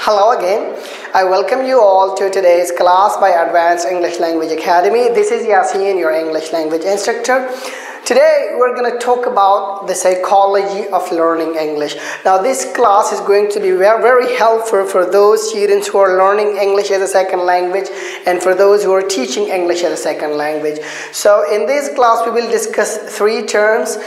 Hello again. I welcome you all to today's class by Advanced English Language Academy. This is Yasin, your English language instructor. Today we're going to talk about the psychology of learning English. Now this class is going to be very helpful for those students who are learning English as a second language and for those who are teaching English as a second language. So in this class we will discuss three terms,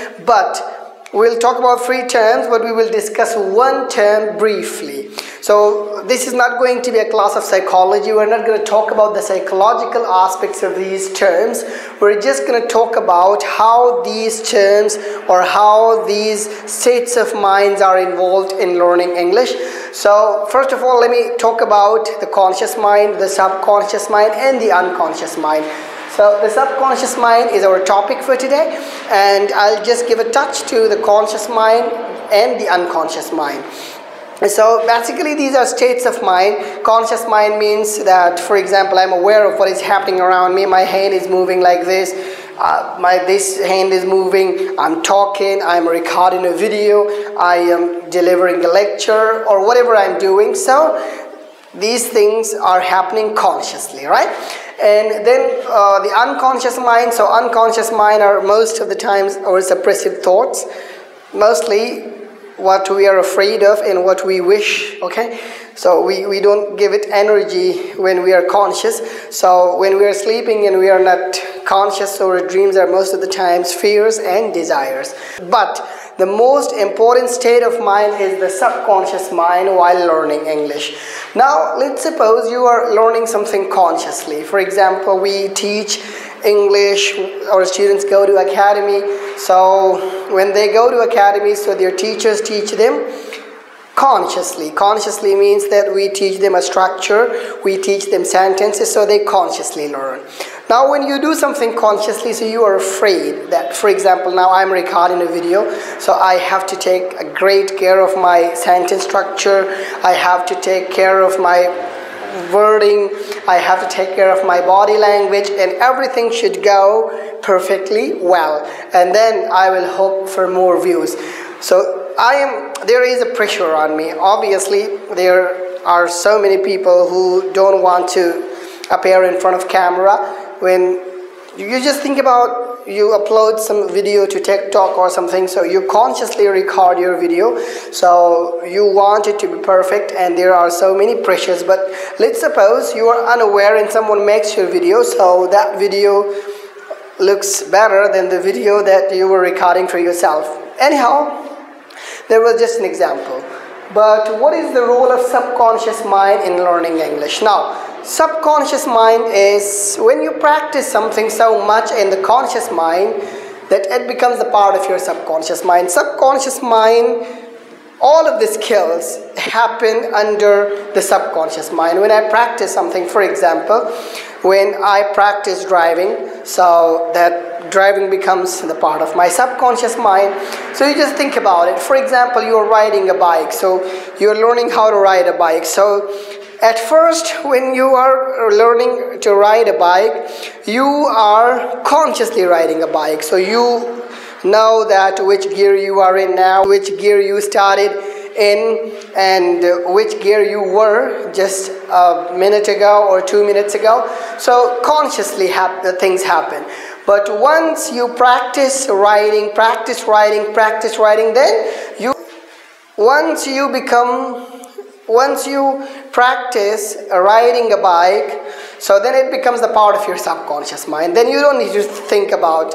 we'll talk about three terms, but we will discuss one term briefly. So this is not going to be a class of psychology. We're not going to talk about the psychological aspects of these terms. We're just going to talk about how these terms or how these states of minds are involved in learning English. So first of all, let me talk about the conscious mind, the subconscious mind, and the unconscious mind. So the subconscious mind is our topic for today, and I'll just give a touch to the conscious mind and the unconscious mind. So basically these are states of mind. Conscious mind means that, for example, I'm aware of what is happening around me. My hand is moving like this. This hand is moving. I'm talking. I'm recording a video. I am delivering a lecture or whatever I'm doing. So these things are happening consciously, right? And then the unconscious mind. So unconscious mind are most of the times our suppressive thoughts, mostly what we are afraid of and what we wish. Okay, so we don't give it energy when we are conscious. So when we are sleeping and we are not conscious, so our dreams are most of the times fears and desires. But the most important state of mind is the subconscious mind while learning English. Now let's suppose you are learning something consciously. For example, we teach English, our students go to academy. So when they go to academy, so their teachers teach them consciously. Consciously means that we teach them a structure, we teach them sentences, so they consciously learn. Now when you do something consciously, so you are afraid that, for example, now I'm recording a video, so I have to take a great care of my sentence structure, I have to take care of my wording, I have to take care of my body language, and everything should go perfectly well, and then I will hope for more views. So there is a pressure on me. Obviously there are so many people who don't want to appear in front of camera. When you just think about, you upload some video to TikTok or something, so you consciously record your video, so you want it to be perfect, and there are so many pressures. But let's suppose you are unaware and someone makes your video, so that video looks better than the video that you were recording for yourself. Anyhow, there was just an example. But what is the role of subconscious mind in learning English? Now, subconscious mind is when you practice something so much in the conscious mind that it becomes a part of your subconscious mind. Subconscious mind, all of the skills happen under the subconscious mind. When I practice something, for example, when I practice driving, so that driving becomes the part of my subconscious mind. So you just think about it. For example, you're riding a bike, so you're learning how to ride a bike. So at first, when you are learning to ride a bike, you are consciously riding a bike. So you know that which gear you are in now, which gear you started in, and which gear you were just a minute ago or 2 minutes ago. So consciously things happen. But once you practice riding, then once you practice riding a bike, so then it becomes the part of your subconscious mind. Then you don't need to think about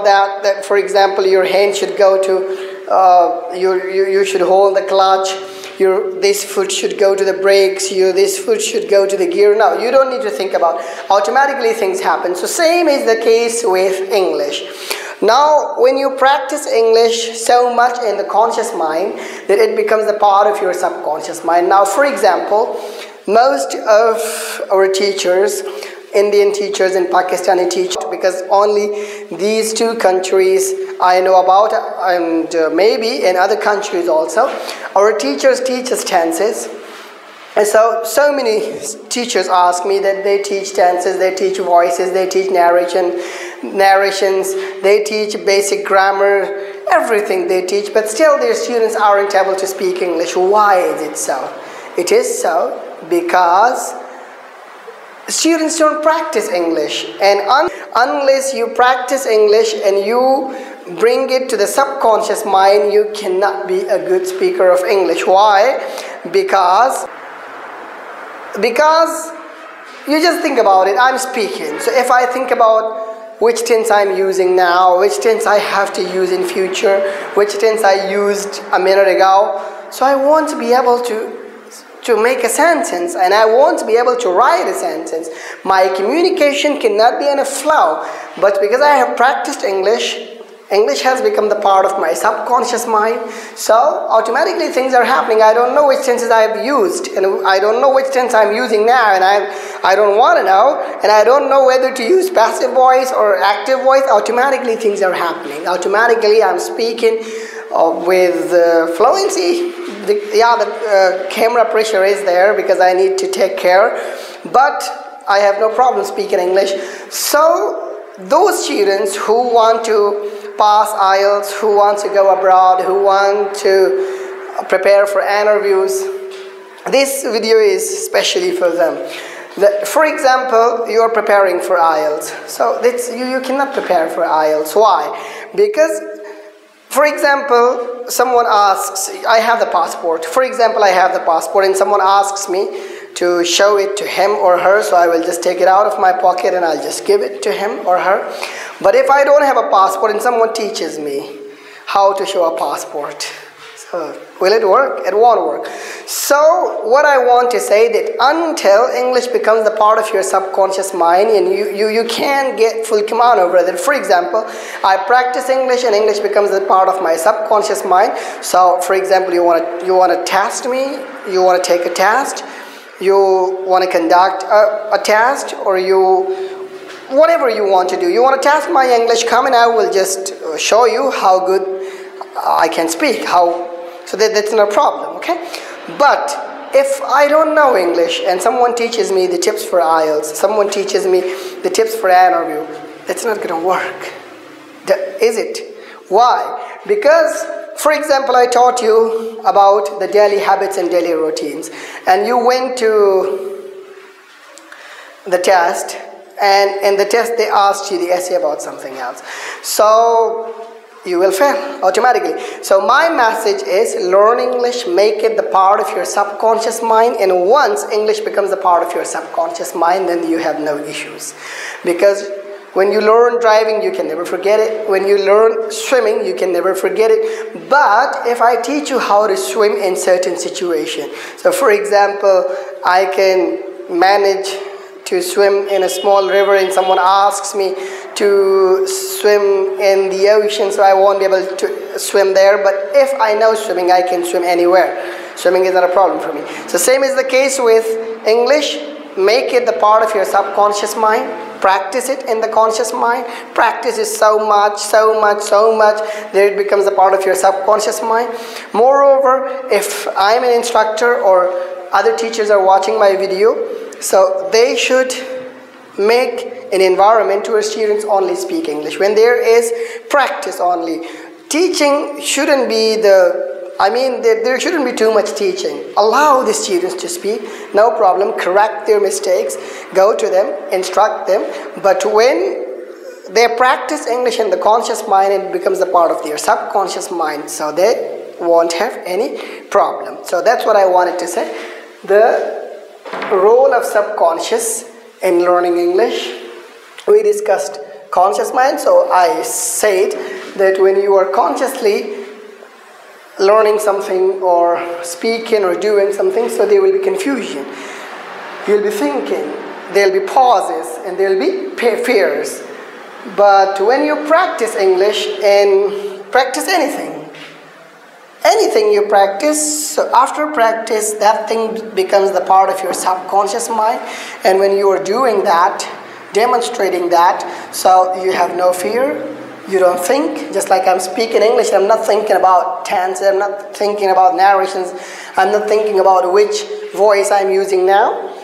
that, for example, your hand should go to, you should hold the clutch, this foot should go to the brakes, this foot should go to the gear. No, you don't need to think about. Automatically things happen. So same is the case with English. Now, when you practice English so much in the conscious mind that it becomes a part of your subconscious mind. Now, for example, most of our teachers, Indian teachers and Pakistani teachers, because only these two countries I know about, and maybe in other countries also, our teachers teach us tenses. And so many teachers ask me that they teach tenses, they teach voices, they teach narrations, they teach basic grammar, everything they teach, but still their students aren't able to speak English. Why is it so? It is so because students don't practice English, and unless you practice English and you bring it to the subconscious mind, you cannot be a good speaker of English. Why? Because you just think about it. I'm speaking, so if I think about which tense I'm using now, which tense I have to use in future, which tense I used a minute ago, so I want to be able to make a sentence, and I want to be able to write a sentence. My communication cannot be in a flow, but because I have practiced English has become the part of my subconscious mind, so automatically things are happening. I don't know which tenses I have used, and I don't know which tense I'm using now, and I don't want to know, and I don't know whether to use passive voice or active voice. Automatically things are happening. Automatically I'm speaking with fluency. The camera pressure is there because I need to take care, but I have no problem speaking English. So those students who want to pass IELTS, who want to go abroad, who want to prepare for interviews, this video is especially for them. For example, you are preparing for IELTS, so you cannot prepare for IELTS. Why? Because, for example, someone asks, I have the passport. For example, I have the passport and someone asks me to show it to him or her, so I will just take it out of my pocket and I'll just give it to him or her. But if I don't have a passport and someone teaches me how to show a passport, so will it work? It won't work. So what I want to say that until English becomes the part of your subconscious mind and you can get full command over it. For example, I practice English and English becomes the part of my subconscious mind. So for example, you want to test me, you want to take a test, you want to conduct a test, or whatever you want to do. You want to test my English, come and I will just show you how good I can speak, so that's not a problem, okay? But if I don't know English and someone teaches me the tips for IELTS, someone teaches me the tips for an interview, that's not going to work, is it? Why? Because, for example, I taught you about the daily habits and daily routines, and you went to the test, and in the test they asked you the essay about something else. So you will fail automatically. So my message is learn English, make it the part of your subconscious mind, and once English becomes the part of your subconscious mind, then you have no issues. Because when you learn driving, you can never forget it. When you learn swimming, you can never forget it. But if I teach you how to swim in certain situations, so for example, I can manage to swim in a small river and someone asks me to swim in the ocean, so I won't be able to swim there. But if I know swimming, I can swim anywhere. Swimming is not a problem for me. So same is the case with English. Make it the part of your subconscious mind. Practice it in the conscious mind. Practice it so much that it becomes a part of your subconscious mind. Moreover, if I'm an instructor or other teachers are watching my video, so they should make an environment where students only speak English. When there is practice only, teaching shouldn't be there shouldn't be too much teaching. Allow the students to speak, no problem, correct their mistakes, go to them, instruct them. But when they practice English in the conscious mind, it becomes a part of their subconscious mind, so they won't have any problem. So that's what I wanted to say. The role of subconscious in learning English. We discussed conscious mind, so I said that when you are consciously learning something or speaking or doing something, so there will be confusion. You'll be thinking, there'll be pauses, and there'll be fears. But when you practice English and practice anything you practice, so after practice, that thing becomes the part of your subconscious mind, and when you are doing that, demonstrating that, so you have no fear. You don't think, just like I'm speaking English, I'm not thinking about tense, I'm not thinking about narrations, I'm not thinking about which voice I'm using now.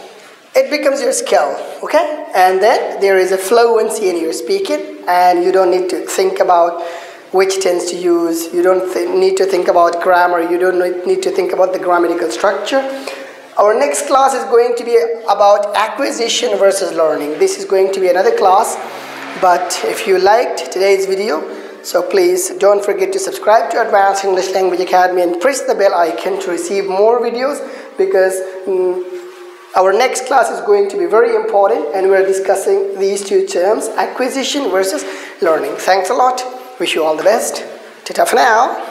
It becomes your skill, okay? And then there is a fluency in your speaking, and you don't need to think about which tense to use. You don't need to think about grammar. You don't need to think about the grammatical structure. Our next class is going to be about acquisition versus learning. This is going to be another class. But if you liked today's video, so please don't forget to subscribe to Advanced English Language Academy and press the bell icon to receive more videos, because our next class is going to be very important and we're discussing these two terms, acquisition versus learning. Thanks a lot. Wish you all the best. Ta-ta for now.